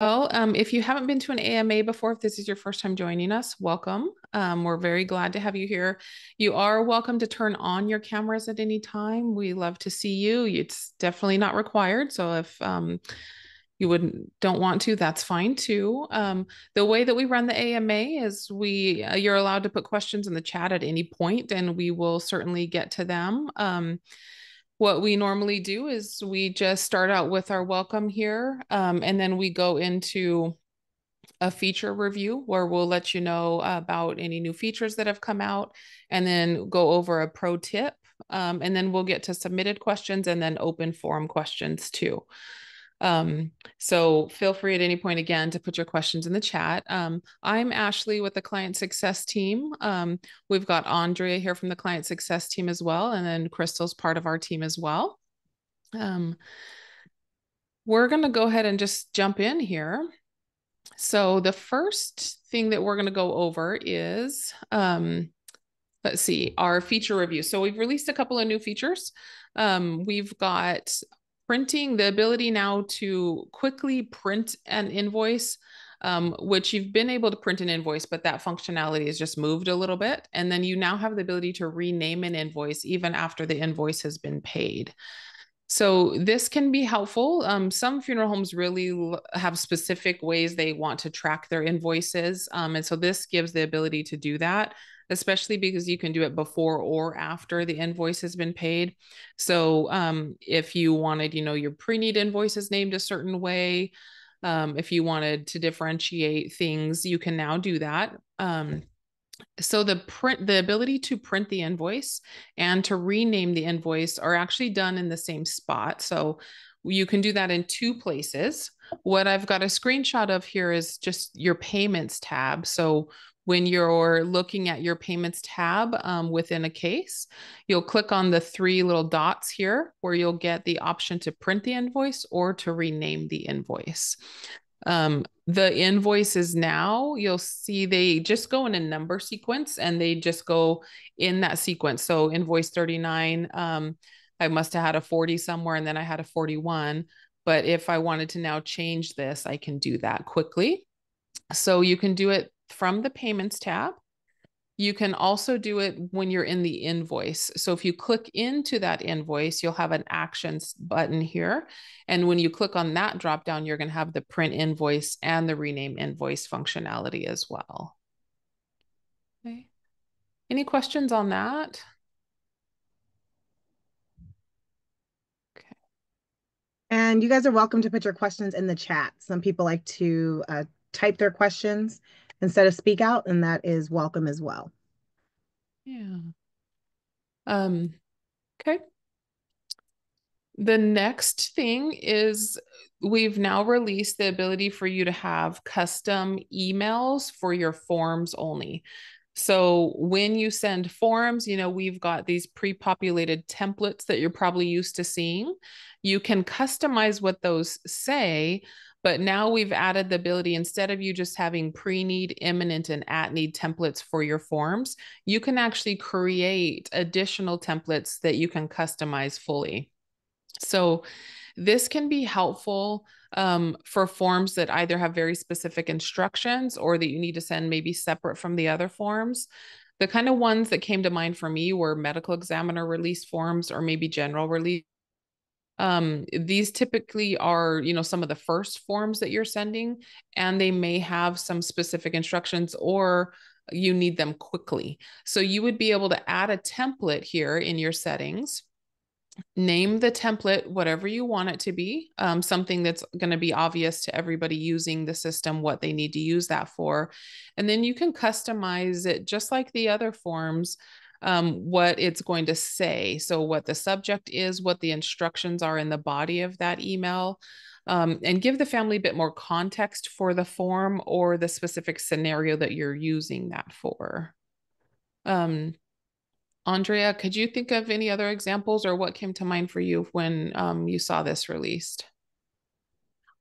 Well, if you haven't been to an AMA before, if this is your first time joining us, welcome. We're very glad to have you here. You are welcome to turn on your cameras at any time. We love to see you. It's definitely not required. So if you don't want to, that's fine too. The way that we run the AMA is you're allowed to put questions in the chat at any point, and we will certainly get to them. What we normally do is we just start out with our welcome here, and then we go into a feature review where we'll let you know about any new features that have come out, and then go over a pro tip. And then we'll get to submitted questions and then open forum questions too. So feel free at any point again to put your questions in the chat. I'm Ashley with the client success team. We've got Andrea here from the client success team as well, and then Crystal's part of our team as well. We're going to go ahead and just jump in here. So the first thing that we're going to go over is, let's see, our feature review. So we've released a couple of new features. We've got printing, the ability now to quickly print an invoice, which you've been able to print an invoice, but that functionality has just moved a little bit. And then you now have the ability to rename an invoice even after the invoice has been paid. So this can be helpful. Some funeral homes really have specific ways they want to track their invoices. And so this gives the ability to do that, especially because you can do it before or after the invoice has been paid. So if you wanted, your pre-need invoices named a certain way, if you wanted to differentiate things, you can now do that. So the ability to print the invoice and to rename the invoice are actually done in the same spot. So you can do that in two places. What I've got a screenshot of here is just your payments tab. So when you're looking at your payments tab within a case, you'll click on the three little dots here where you'll get the option to print the invoice or to rename the invoice. The invoices now, you'll see they just go in a number sequence and they just go in that sequence. So invoice 39, I must have had a 40 somewhere and then I had a 41. But if I wanted to now change this, I can do that quickly. So you can do it from the payments tab. You can also do it when you're in the invoice. So if you click into that invoice, you'll have an actions button here. And when you click on that dropdown, you're going to have the print invoice and the rename invoice functionality as well. Okay. Any questions on that? Okay. And you guys are welcome to put your questions in the chat. Some people like to type their questions instead of speak out, and that is welcome as well. Yeah. Okay. The next thing is we've now released the ability for you to have custom emails for your forms only. So when you send forms, we've got these pre-populated templates that you're probably used to seeing. You can customize what those say, but now we've added the ability, instead of you just having pre-need, imminent, and at-need templates for your forms, you can actually create additional templates that you can customize fully. So this can be helpful for forms that either have very specific instructions or that you need to send maybe separate from the other forms. The kind of ones that came to mind for me were medical examiner release forms or maybe general release. These typically are, some of the first forms that you're sending, and they may have some specific instructions or you need them quickly. So you would be able to add a template here in your settings. Name the template whatever you want it to be, something that's going to be obvious to everybody using the system what they need to use that for. And then you can customize it just like the other forms, what it's going to say. So what the subject is, what the instructions are in the body of that email, and give the family a bit more context for the form or the specific scenario that you're using that for. Andrea, could you think of any other examples or what came to mind for you when you saw this released?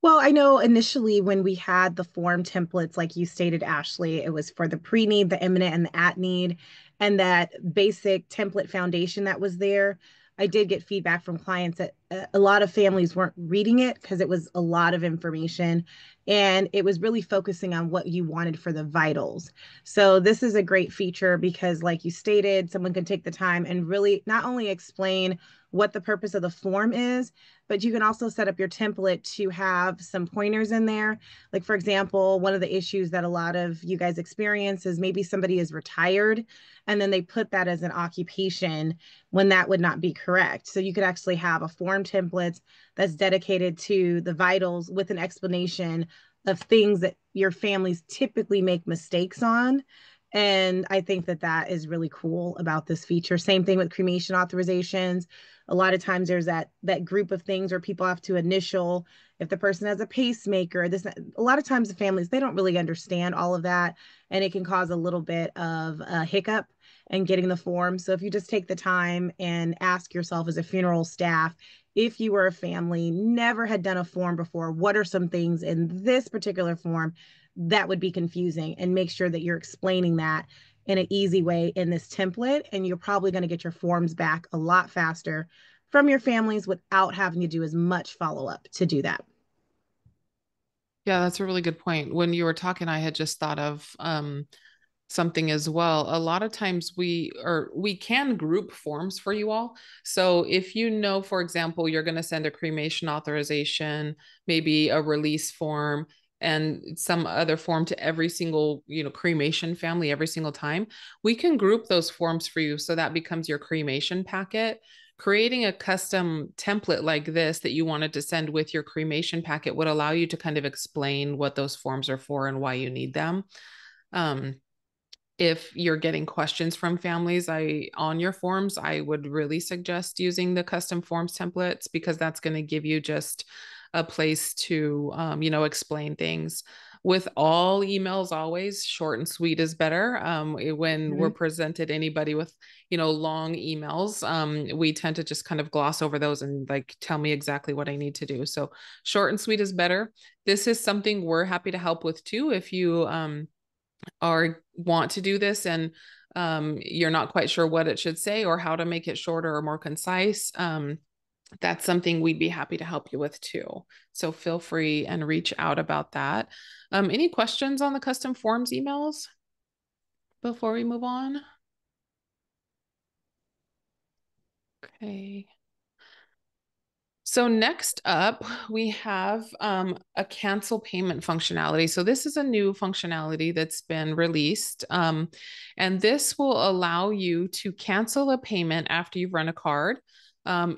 Well, I know initially when we had the form templates, like you stated, Ashley, it was for the pre-need, the imminent, and the at-need, and that basic template foundation that was there. I did get feedback from clients that a lot of families weren't reading it because it was a lot of information and it was really focusing on what you wanted for the vitals. So this is a great feature because, like you stated, someone can take the time and really not only explain what the purpose of the form is, but you can also set up your template to have some pointers in there. Like, for example, one of the issues that a lot of you guys experience is maybe somebody is retired and then they put that as an occupation when that would not be correct. So you could actually have a form template that's dedicated to the vitals with an explanation of things that your families typically make mistakes on. And I think that that is really cool about this feature. Same thing with cremation authorizations. A lot of times there's that group of things where people have to initial if the person has a pacemaker. This a lot of times the families, they don't really understand all of that, and it can cause a little bit of a hiccup in getting the form. So if you just take the time and ask yourself as a funeral staff, if you were a family, never had done a form before, what are some things in this particular form that would be confusing, and make sure that you're explaining that in an easy way in this template, and you're probably going to get your forms back a lot faster from your families without having to do as much follow-up to do that. Yeah, that's a really good point. When you were talking, I had just thought of something as well. A lot of times we can group forms for you all. So if you know, for example, you're going to send a cremation authorization, maybe a release form, and some other form to every single, cremation family every single time, we can group those forms for you. So that becomes your cremation packet. Creating a custom template like this that you wanted to send with your cremation packet would allow you to kind of explain what those forms are for and why you need them. If you're getting questions from families on your forms, I would really suggest using the custom forms templates, because that's going to give you just a place to explain things. With all emails, always short and sweet is better. When we're presented anybody with long emails, we tend to just kind of gloss over those and like tell me exactly what I need to do. So short and sweet is better. This is something we're happy to help with too. If you or want to do this and you're not quite sure what it should say or how to make it shorter or more concise, that's something we'd be happy to help you with too. So feel free and reach out about that. Any questions on the custom forms emails before we move on? Okay. So next up, we have a cancel payment functionality. So this is a new functionality that's been released. And this will allow you to cancel a payment after you've run a card.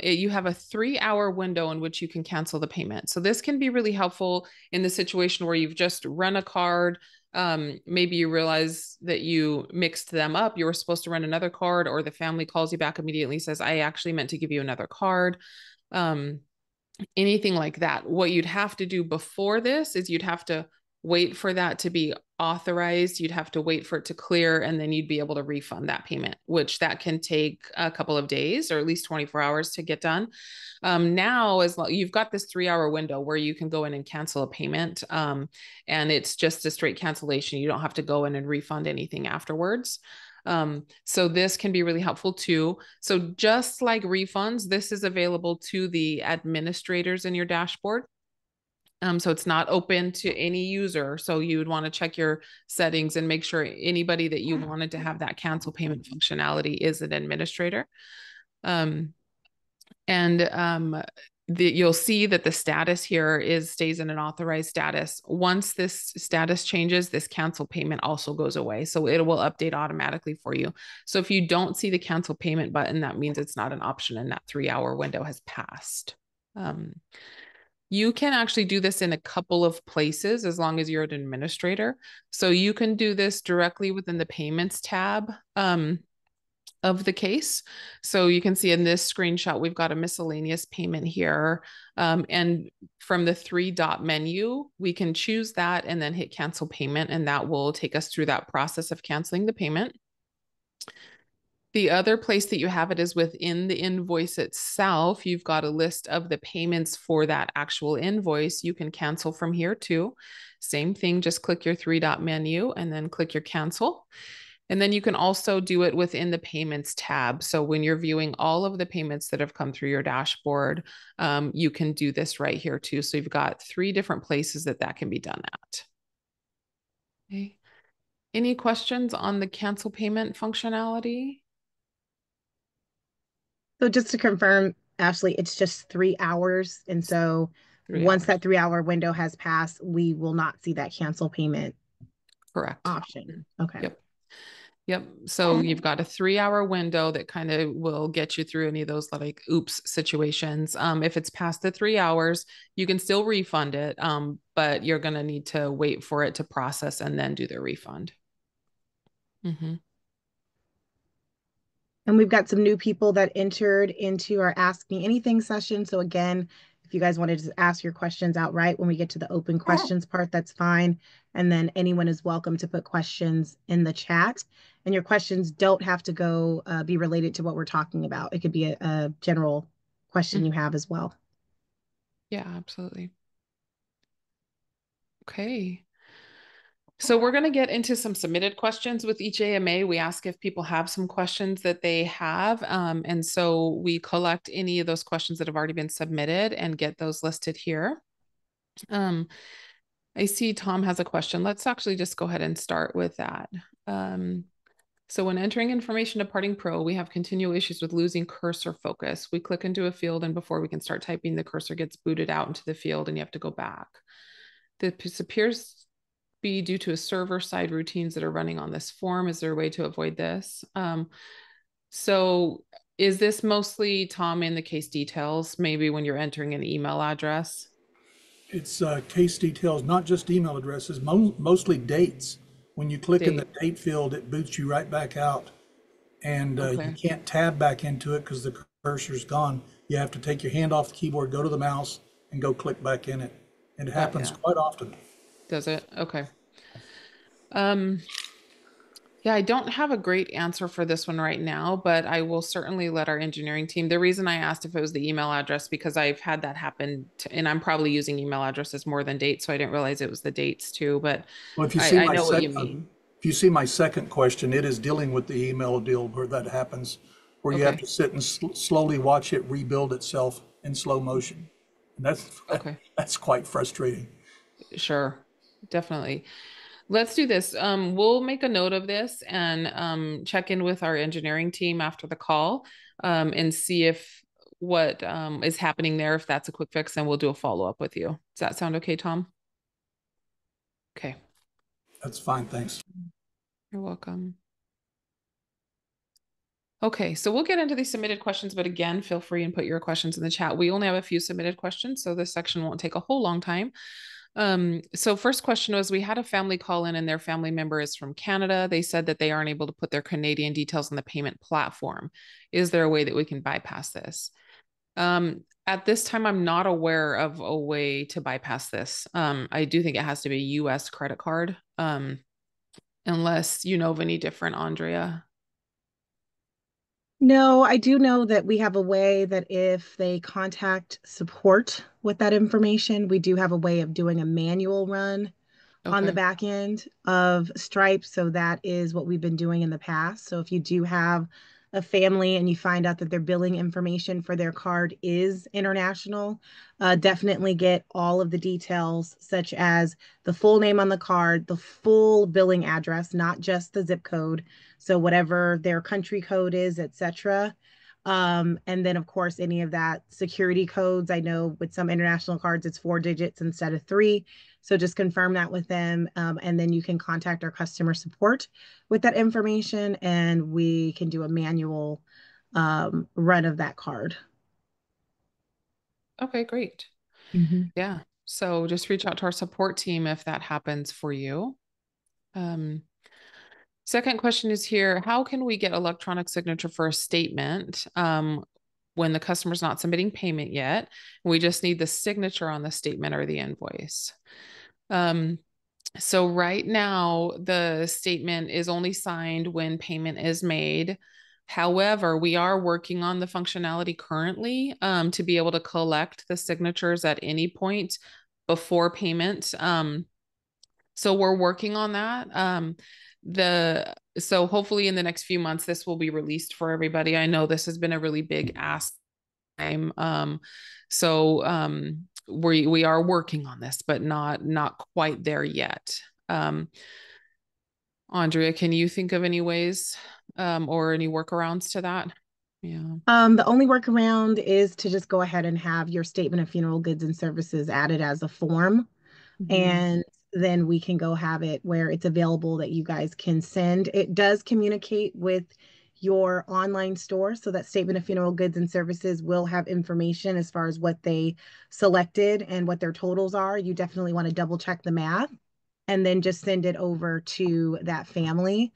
You have a 3-hour window in which you can cancel the payment. So this can be really helpful in the situation where you've just run a card. Maybe you realize that you mixed them up. You were supposed to run another card, or the family calls you back immediately, says, I actually meant to give you another card. Anything like that. What you'd have to do before this is you'd have to wait for that to be authorized. You'd have to wait for it to clear, and then you'd be able to refund that payment, which that can take a couple of days or at least 24 hours to get done. Now, as long you've got this 3-hour window where you can go in and cancel a payment, and it's just a straight cancellation. You don't have to go in and refund anything afterwards. So this can be really helpful too. So just like refunds, this is available to the administrators in your dashboard. So it's not open to any user. So you would want to check your settings and make sure anybody that you wanted to have that cancel payment functionality is an administrator. You'll see that the status here stays in an authorized status. Once this status changes, this cancel payment also goes away. So it will update automatically for you. So if you don't see the cancel payment button, that means it's not an option and that 3-hour window has passed. You can actually do this in a couple of places as long as you're an administrator. So you can do this directly within the payments tab of the case. So you can see in this screenshot, we've got a miscellaneous payment here. And from the 3-dot menu, we can choose that and then hit cancel payment, and that will take us through that process of canceling the payment. The other place that you have it is within the invoice itself. You've got a list of the payments for that actual invoice. You can cancel from here too. Same thing, just click your 3-dot menu and then click your cancel. And then you can also do it within the payments tab. So when you're viewing all of the payments that have come through your dashboard, you can do this right here too. So you've got 3 different places that that can be done at. Okay. Any questions on the cancel payment functionality? So just to confirm, Ashley, it's just 3 hours. And so 3 hours. once that 3 hour window has passed, we will not see that cancel payment Correct. option. Okay. Yep. Yep. So you've got a 3 hour window that kind of will get you through any of those like oops situations. If it's past the 3 hours, you can still refund it, but you're going to need to wait for it to process and then do the refund. Mm-hmm. And we've got some new people that entered into our Ask Me Anything session. So again, if you guys wanted to ask your questions outright when we get to the open questions part, that's fine. And then anyone is welcome to put questions in the chat. And your questions don't have to go be related to what we're talking about. It could be a general question you have as well. Yeah, absolutely. Okay. So we're going to get into some submitted questions with each AMA. We ask if people have some questions that they have. And so we collect any of those questions that have already been submitted and get those listed here. I see Tom has a question. Let's actually just go ahead and start with that. So when entering information to Parting Pro, we have continual issues with losing cursor focus. We click into a field and before we can start typing, the cursor gets booted out into the field and you have to go back. This appears to be due to a server-side routines that are running on this form. Is there a way to avoid this? So is this mostly, Tom, in the case details, maybe when you're entering an email address? It's case details, not just email addresses, mostly dates. When you click in the Date. date field, it boots you right back out. And you Okay. can't tab back into it because the cursor's gone. You have to take your hand off the keyboard, go to the mouse, and go click back in it. And it Got happens yeah. quite often. Does it? Okay. Um, Yeah, I don't have a great answer for this one right now, but I will certainly let our engineering team. The reason I asked if it was the email address because I've had that happen and I'm probably using email addresses more than dates, so I didn't realize it was the dates too, but Well, I know what you mean. if you see my second question, it is dealing with the email deal where that happens, where you have Okay. to sit and slowly watch it rebuild itself in slow motion. And that's Okay. that's quite frustrating. Sure. Definitely. Let's do this. We'll make a note of this and check in with our engineering team after the call and see if what is happening there, if that's a quick fix, and we'll do a follow-up with you. Does that sound okay, Tom? Okay. That's fine, thanks. You're welcome. Okay, so we'll get into these submitted questions, but again, feel free and put your questions in the chat. We only have a few submitted questions, so this section won't take a whole long time. So first question was, we had a family call in and their family member is from Canada. They said that they aren't able to put their Canadian details on the payment platform. Is there a way that we can bypass this? At this time, I'm not aware of a way to bypass this. I do think it has to be a US credit card, unless you know of any different, Andrea. No, I do know that we have a way that if they contact support with that information, we do have a way of doing a manual run on the Okay. back end of Stripe. So that is what we've been doing in the past. So if you do have a family and you find out that their billing information for their card is international, definitely get all of the details, such as the full name on the card, the full billing address, not just the zip code. So whatever their country code is, etc. And then, of course, any of that security codes. I know with some international cards, it's 4 digits instead of three. So just confirm that with them. And then you can contact our customer support with that information and we can do a manual run of that card. Okay, great. Mhm. Yeah. So just reach out to our support team if that happens for you. Um, Second question is here, how can we get electronic signature for a statement when the customer's not submitting payment yet? We just need the signature on the statement or the invoice. So right now, the statement is only signed when payment is made. However, we are working on the functionality currently to be able to collect the signatures at any point before payment. So we're working on that. The So hopefully in the next few months, this will be released for everybody. I know this has been a really big ask time. We are working on this, but not quite there yet. Andrea, can you think of any ways or any workarounds to that? Yeah. The only workaround is to just go ahead and have your statement of funeral goods and services added as a form. And then we can go have it where it's available that you guys can send. It does communicate with your online store, so that statement of funeral goods and services will have information as far as what they selected and what their totals are. You definitely want to double check the math and then just send it over to that family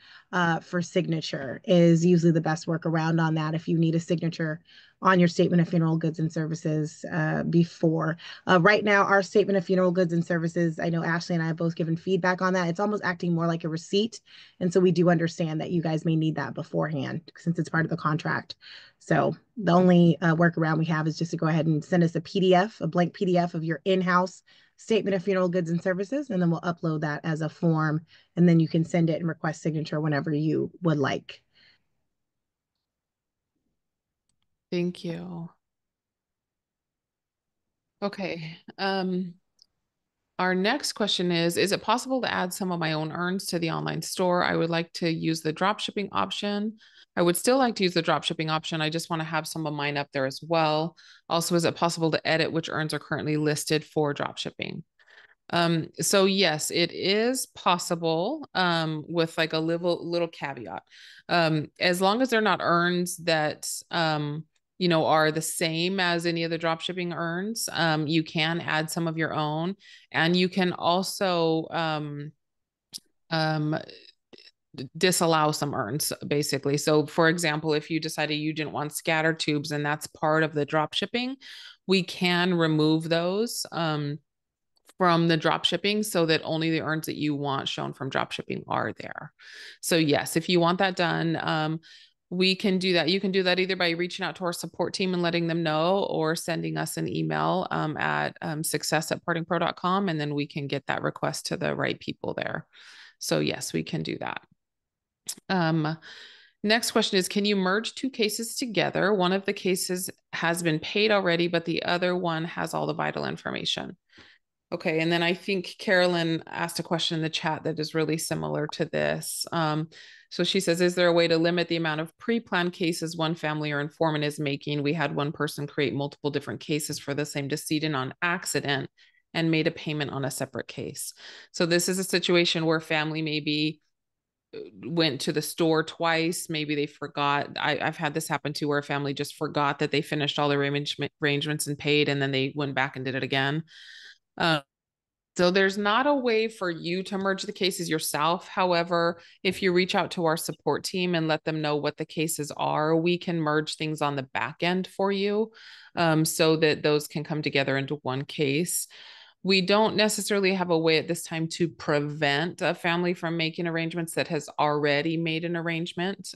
for signature is usually the best workaround on that if you need a signature on your statement of funeral goods and services before. Right now, our statement of funeral goods and services, I know Ashley and I have both given feedback on that. It's almost acting more like a receipt. And so we do understand that you guys may need that beforehand since it's part of the contract. So the only workaround we have is just to go ahead and send us a PDF, a blank PDF of your in-house statement of funeral goods and services, and then we'll upload that as a form, and then you can send it and request signature whenever you would like. Thank you. Okay. Our next question is it possible to add some of my own urns to the online store? I would like to use the drop shipping option. I would still like to use the drop shipping option. I just want to have some of mine up there as well. Also, is it possible to edit which urns are currently listed for drop shipping? So yes, it is possible, with like a little caveat. As long as they're not urns that, are the same as any of the drop shipping urns, you can add some of your own, and you can also, um, disallow some urns basically. So for example, if you decided you didn't want scatter tubes and that's part of the drop shipping, we can remove those. From the drop shipping so that only the urns that you want shown from drop shipping are there. So yes, if you want that done, we can do that. You can do that either by reaching out to our support team and letting them know, or sending us an email at success@partingpro.com, and then we can get that request to the right people there. So yes, we can do that. Next question is, can you merge two cases together? One of the cases has been paid already, but the other one has all the vital information. Okay, and then I think Carolyn asked a question in the chat that is really similar to this. So she says, is there a way to limit the amount of pre-planned cases one family or informant is making? We had one person create multiple different cases for the same decedent on accident and made a payment on a separate case. So this is a situation where family maybe went to the store twice. Maybe they forgot. I've had this happen too, where a family just forgot that they finished all their arrangements and paid, and then they went back and did it again. So there's not a way for you to merge the cases yourself. However, if you reach out to our support team and let them know what the cases are, we can merge things on the back end for you, so that those can come together into one case. We don't necessarily have a way at this time to prevent a family from making arrangements that has already made an arrangement.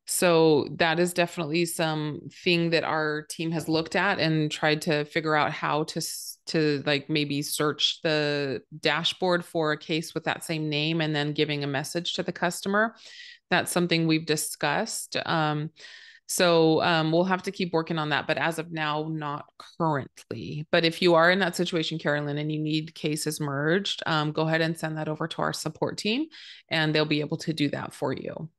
So that is definitely something that our team has looked at and tried to figure out how to like maybe search the dashboard for a case with that same name and then giving a message to the customer. That's something we've discussed. We'll have to keep working on that, but as of now, not currently. But if you are in that situation, Carolyn, and you need cases merged, go ahead and send that over to our support team, and they'll be able to do that for you.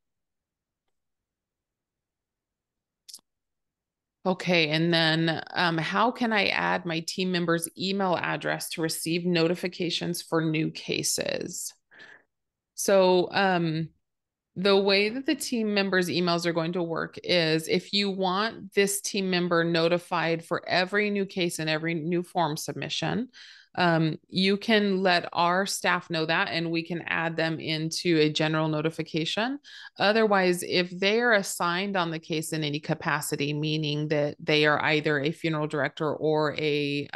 Okay, and then how can I add my team member's email address to receive notifications for new cases? So the way that the team members' emails are going to work is, if you want this team member notified for every new case and every new form submission, you can let our staff know that, and we can add them into a general notification. Otherwise, if they are assigned on the case in any capacity, meaning that they are either a funeral director or a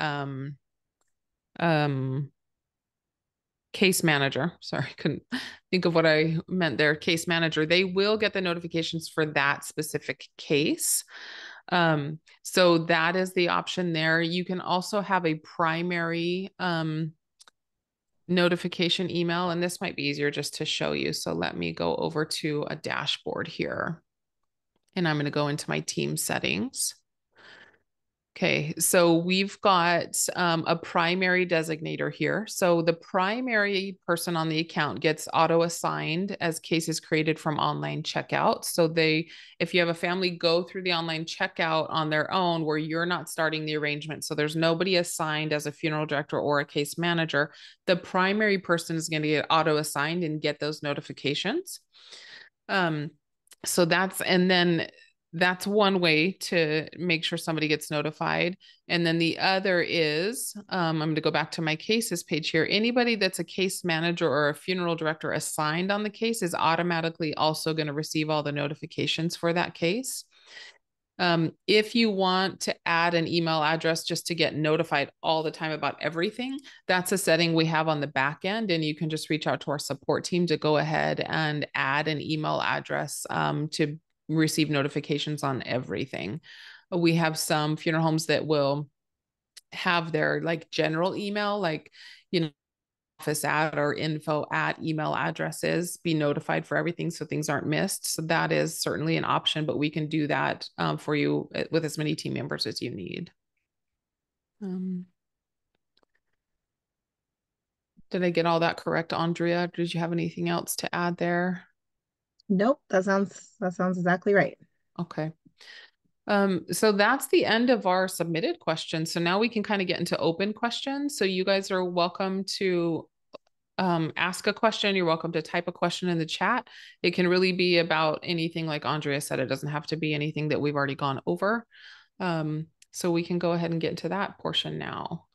case manager, sorry, couldn't think of what I meant there, case manager, they will get the notifications for that specific case. So that is the option there. You can also have a primary notification email, and this might be easier just to show you. So let me go over to a dashboard here, and I'm going to go into my team settings. Okay, so we've got a primary designator here. So the primary person on the account gets auto-assigned as cases created from online checkout. So if you have a family go through the online checkout on their own where you're not starting the arrangement, so there's nobody assigned as a funeral director or a case manager, the primary person is going to get auto-assigned and get those notifications. So that's one way to make sure somebody gets notified. And then the other is, I'm going to go back to my cases page here. Anybody that's a case manager or a funeral director assigned on the case is automatically also going to receive all the notifications for that case. If you want to add an email address just to get notified all the time about everything, that's a setting we have on the back end, and you can just reach out to our support team to go ahead and add an email address to receive notifications on everything. We have some funeral homes that will have their like general email, like, office at or info at email addresses be notified for everything so things aren't missed. So that is certainly an option, but we can do that for you with as many team members as you need. Did I get all that correct, Andrea? Did you have anything else to add there? Nope, that sounds exactly right. Okay. So that's the end of our submitted questions. So now we can kind of get into open questions. So you guys are welcome to ask a question. You're welcome to type a question in the chat. It can really be about anything, like Andrea said. It doesn't have to be anything that we've already gone over. So we can go ahead and get into that portion now.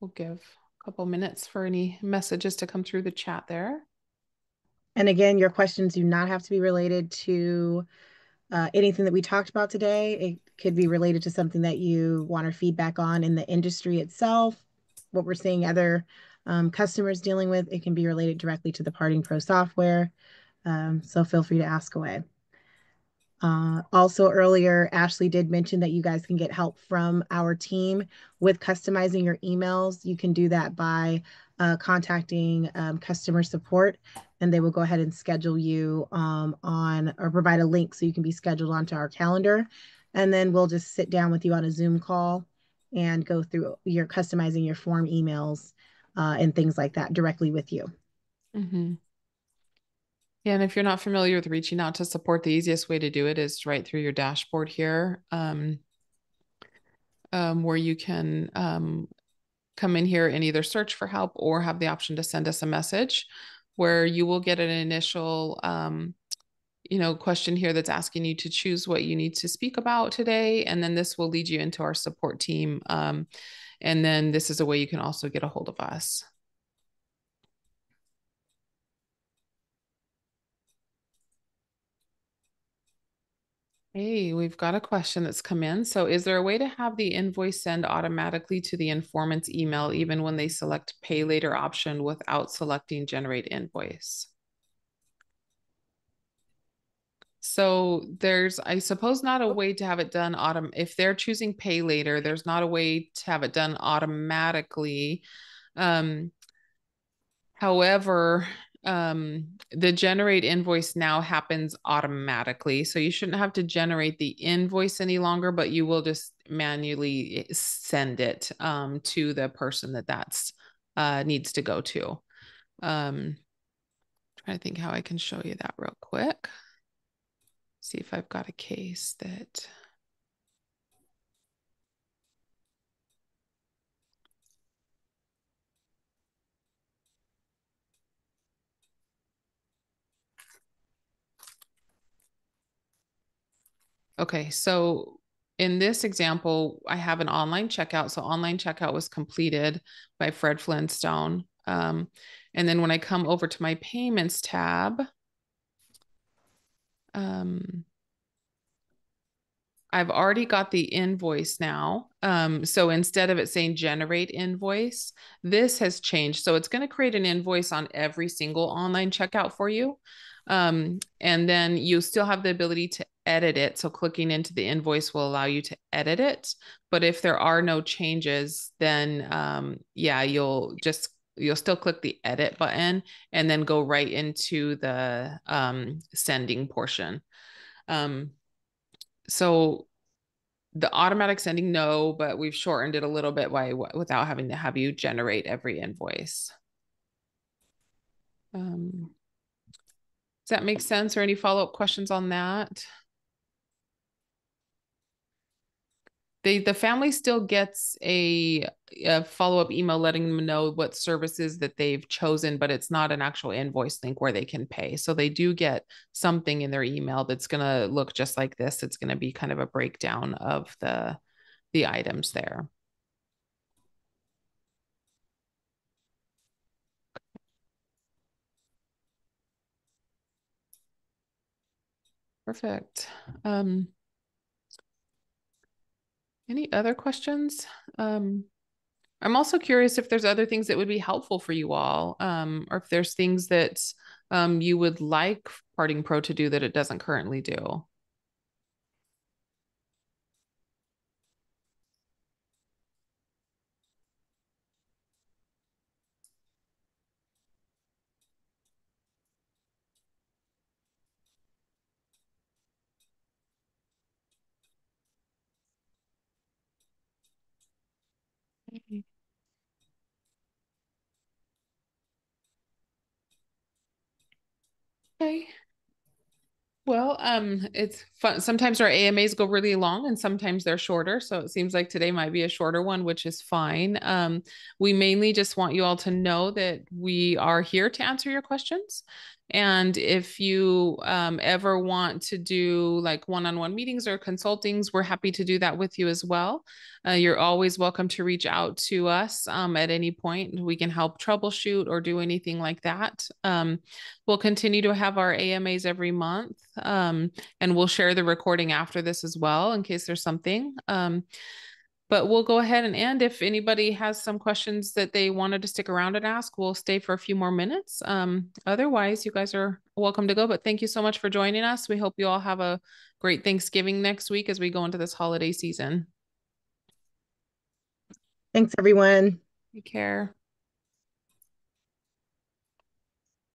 We'll give a couple minutes for any messages to come through the chat there. And again, your questions do not have to be related to anything that we talked about today. It could be related to something that you want our feedback on in the industry itself, what we're seeing other customers dealing with. It can be related directly to the Parting Pro software. So feel free to ask away. Also earlier, Ashley did mention that you guys can get help from our team with customizing your emails. You can do that by contacting customer support, and they will go ahead and schedule you on or provide a link so you can be scheduled onto our calendar. And then we'll just sit down with you on a Zoom call and go through your customizing your form emails and things like that directly with you. Mm-hmm. Yeah, and if you're not familiar with reaching out to support, the easiest way to do it is right through your dashboard here, where you can come in here and either search for help or have the option to send us a message, where you will get an initial question here that's asking you to choose what you need to speak about today. And then this will lead you into our support team. And then this is a way you can also get a hold of us. Hey, we've got a question that's come in. So is there a way to have the invoice send automatically to the informant's email even when they select pay later option without selecting generate invoice? So there's, I suppose, not a way to have it done if they're choosing pay later, there's not a way to have it done automatically. However, the generate invoice now happens automatically. So you shouldn't have to generate the invoice any longer, but you will just manually send it to the person that's needs to go to. Trying to think how I can show you that real quick. See if I've got a case that. Okay, so in this example, I have an online checkout. So online checkout was completed by Fred Flintstone. And then when I come over to my payments tab, I've already got the invoice now. So instead of it saying generate invoice, this has changed. So it's going to create an invoice on every single online checkout for you. And then you still have the ability to edit it. So clicking into the invoice will allow you to edit it. But if there are no changes, then yeah, you'll still click the edit button and then go right into the sending portion. So the automatic sending, no, but we've shortened it a little bit without having to have you generate every invoice. Does that make sense, or any follow-up questions on that? The family still gets a follow-up email letting them know what services that they've chosen, but it's not an actual invoice link where they can pay. So they do get something in their email that's going to look just like this. It's going to be kind of a breakdown of the items there. Perfect. Any other questions? I'm also curious if there's other things that would be helpful for you all, or if there's things that you would like Parting Pro to do that it doesn't currently do. Okay. Well, it's fun. Sometimes our AMAs go really long and sometimes they're shorter. So it seems like today might be a shorter one, which is fine. We mainly just want you all to know that we are here to answer your questions. And if you ever want to do like one-on-one meetings or consultings, we're happy to do that with you as well. You're always welcome to reach out to us at any point. We can help troubleshoot or do anything like that. We'll continue to have our AMAs every month, and we'll share the recording after this as well in case there's something. But we'll go ahead and end. If anybody has some questions that they wanted to stick around and ask, we'll stay for a few more minutes. Otherwise, you guys are welcome to go. But thank you so much for joining us. We hope you all have a great Thanksgiving next week as we go into this holiday season. Thanks, everyone. Take care.